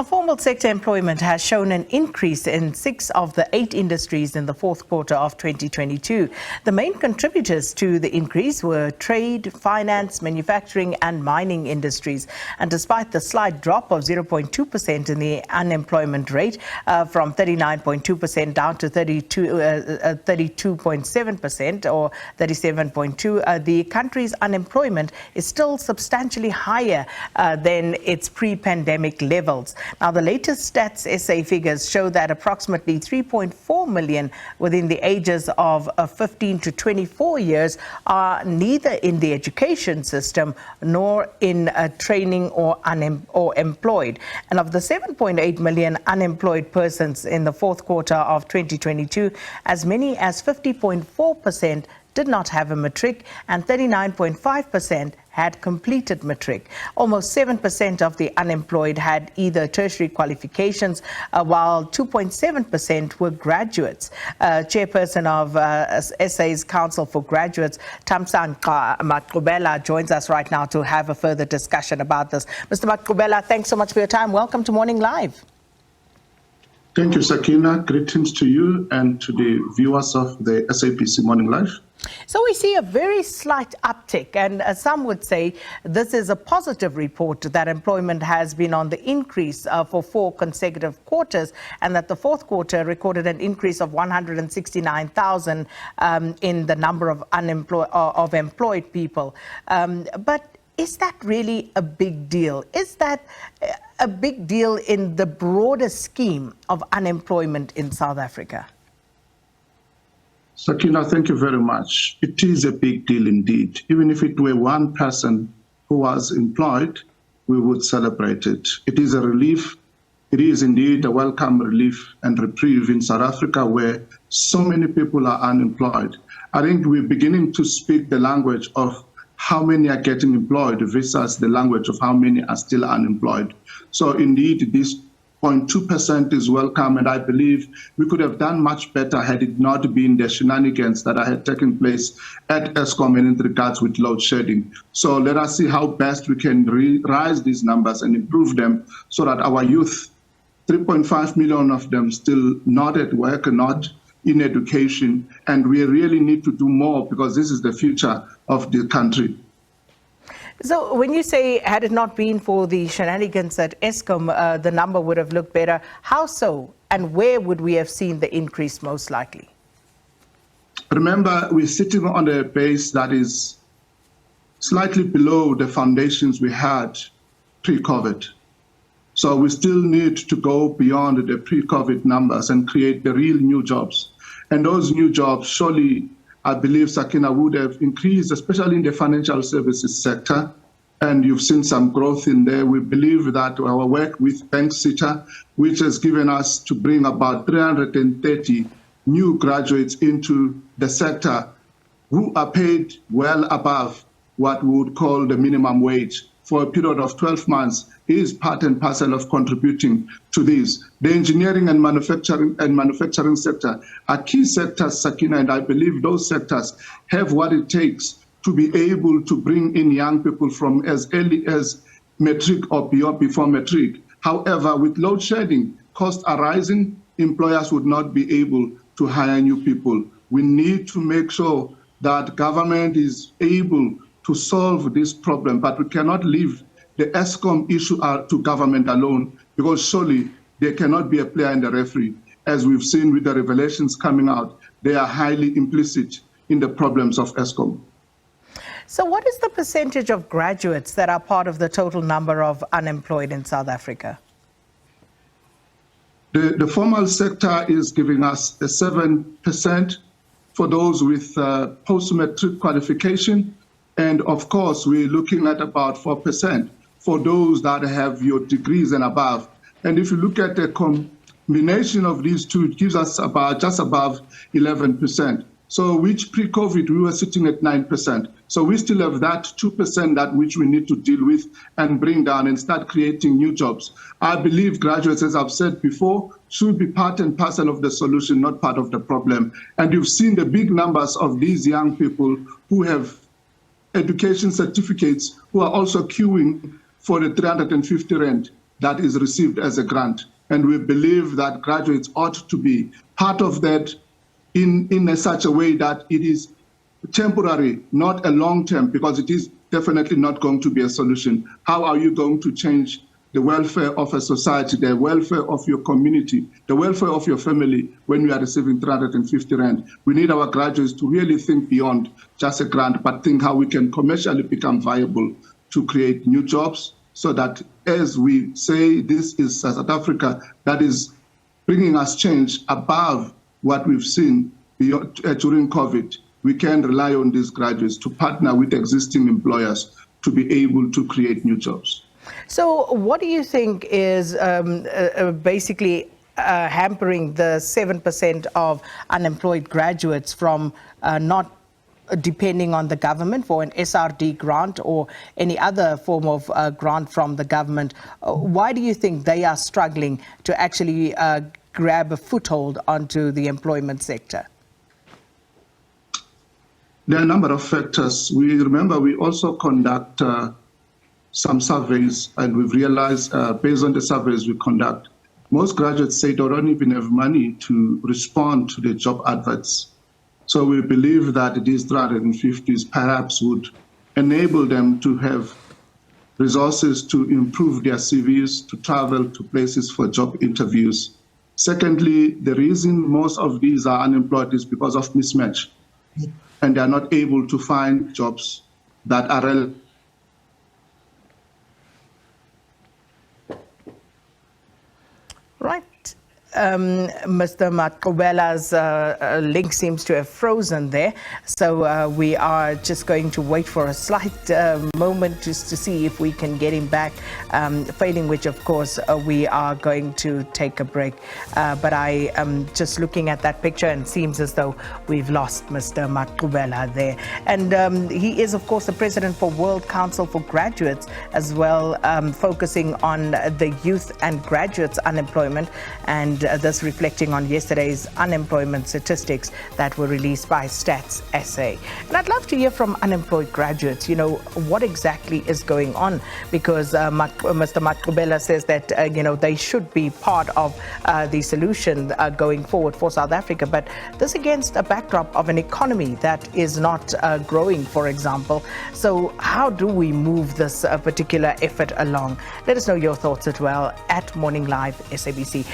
Formal sector employment has shown an increase in 6 of the 8 industries in the fourth quarter of 2022. The main contributors to the increase were trade, finance, manufacturing and mining industries. And despite the slight drop of 0.2% in the unemployment rate from 39.2% down to 32.7% or 37.2%, the country's unemployment is still substantially higher than its pre-pandemic levels. Now, the latest Stats SA figures show that approximately 3.4 million within the ages of 15 to 24 years are neither in the education system nor in training or employed. And of the 7.8 million unemployed persons in the fourth quarter of 2022, as many as 50.4% did not have a matric and 39.5% had completed matric. Almost 7% of the unemployed had either tertiary qualifications, while 2.7% were graduates. Chairperson of SA's Council for Graduates, Thamsanqa Maqubela, joins us right now to have a further discussion about this. Mr. Maqubela, thanks so much for your time. Welcome to Morning Live. Thank you, Sakina. Greetings to you and to the viewers of the SABC Morning Live. So we see a very slight uptick, and some would say this is a positive report that employment has been on the increase for 4 consecutive quarters, and that the fourth quarter recorded an increase of 169,000 in the number of employed people. But is that really a big deal? Is that a big deal in the broader scheme of unemployment in South Africa? Sakina, thank you very much. It is a big deal indeed. Even if it were one person who was employed, we would celebrate it. It is a relief. It is indeed a welcome relief and reprieve in South Africa where so many people are unemployed. I think we're beginning to speak the language of how many are getting employed versus the language of how many are still unemployed. So indeed, this 0.2% is welcome, and I believe we could have done much better had it not been the shenanigans that had taken place at Eskom and in regards with load shedding. So let us see how best we can rise these numbers and improve them so that our youth, 3.5 million of them still not at work and not in education, and we really need to do more because this is the future of the country. So when you say, had it not been for the shenanigans at Eskom, the number would have looked better, how so? And where would we have seen the increase most likely? Remember, we're sitting on a base that is slightly below the foundations we had pre-COVID. So we still need to go beyond the pre-COVID numbers and create the real new jobs. And those new jobs, surely, I believe, Sakina, would have increased, especially in the financial services sector. And you've seen some growth in there. We believe that our work with Bank Sita, which has given us to bring about 330 new graduates into the sector who are paid well above what we would call the minimum wage for a period of 12 months, is part and parcel of contributing to this. The engineering and manufacturing sector are key sectors, Sakina, and I believe those sectors have what it takes to be able to bring in young people from as early as matric or before matric. However, with load shedding, costs are rising, employers would not be able to hire new people. We need to make sure that government is able to solve this problem, but we cannot leave the Eskom issue to government alone, because surely there cannot be a player in the referee. As we've seen with the revelations coming out, they are highly implicit in the problems of Eskom. So what is the percentage of graduates that are part of the total number of unemployed in South Africa? The formal sector is giving us a 7% for those with post-matric qualification. And of course, we're looking at about 4% for those that have your degrees and above. And if you look at the combination of these two, it gives us about just above 11%. So which pre-COVID, we were sitting at 9%. So we still have that 2% that which we need to deal with and bring down and start creating new jobs. I believe graduates, as I've said before, should be part and parcel of the solution, not part of the problem. And you've seen the big numbers of these young people who have education certificates who are also queuing for the 350 rand that is received as a grant. And we believe that graduates ought to be part of that in such a way that it is temporary, not a long-term, because it is definitely not going to be a solution. How are you going to change the welfare of a society, the welfare of your community, the welfare of your family when you are receiving 350 Rand? We need our graduates to really think beyond just a grant, but think how we can commercially become viable to create new jobs, so that, as we say, this is South Africa that is bringing us change above what we've seen during COVID. We can rely on these graduates to partner with existing employers to be able to create new jobs. So what do you think is basically hampering the 7% of unemployed graduates from not depending on the government for an SRD grant or any other form of grant from the government? Why do you think they are struggling to actually grab a foothold onto the employment sector? There are a number of factors. We also conduct some surveys, and we've realized based on the surveys we conduct, most graduates say they don't even have money to respond to the job adverts. So we believe that these 350s perhaps would enable them to have resources to improve their CVs, to travel to places for job interviews. Secondly, the reason most of these are unemployed is because of mismatch, and they are not able to find jobs that are relevant. Right. Mr. Maqubela's link seems to have frozen there, so we are just going to wait for a slight moment just to see if we can get him back, failing which, of course, we are going to take a break. But I am just looking at that picture, and it seems as though we've lost Mr. Maqubela there. And he is, of course, the president for World Council for Graduates as well, focusing on the youth and graduates unemployment, and this reflecting on yesterday's unemployment statistics that were released by Stats SA. And I'd love to hear from unemployed graduates, you know, what exactly is going on, because Mr. Maqubela says that, you know, they should be part of the solution going forward for South Africa. But this against a backdrop of an economy that is not growing, for example. So how do we move this particular effort along? Let us know your thoughts as well at Morning Live SABC.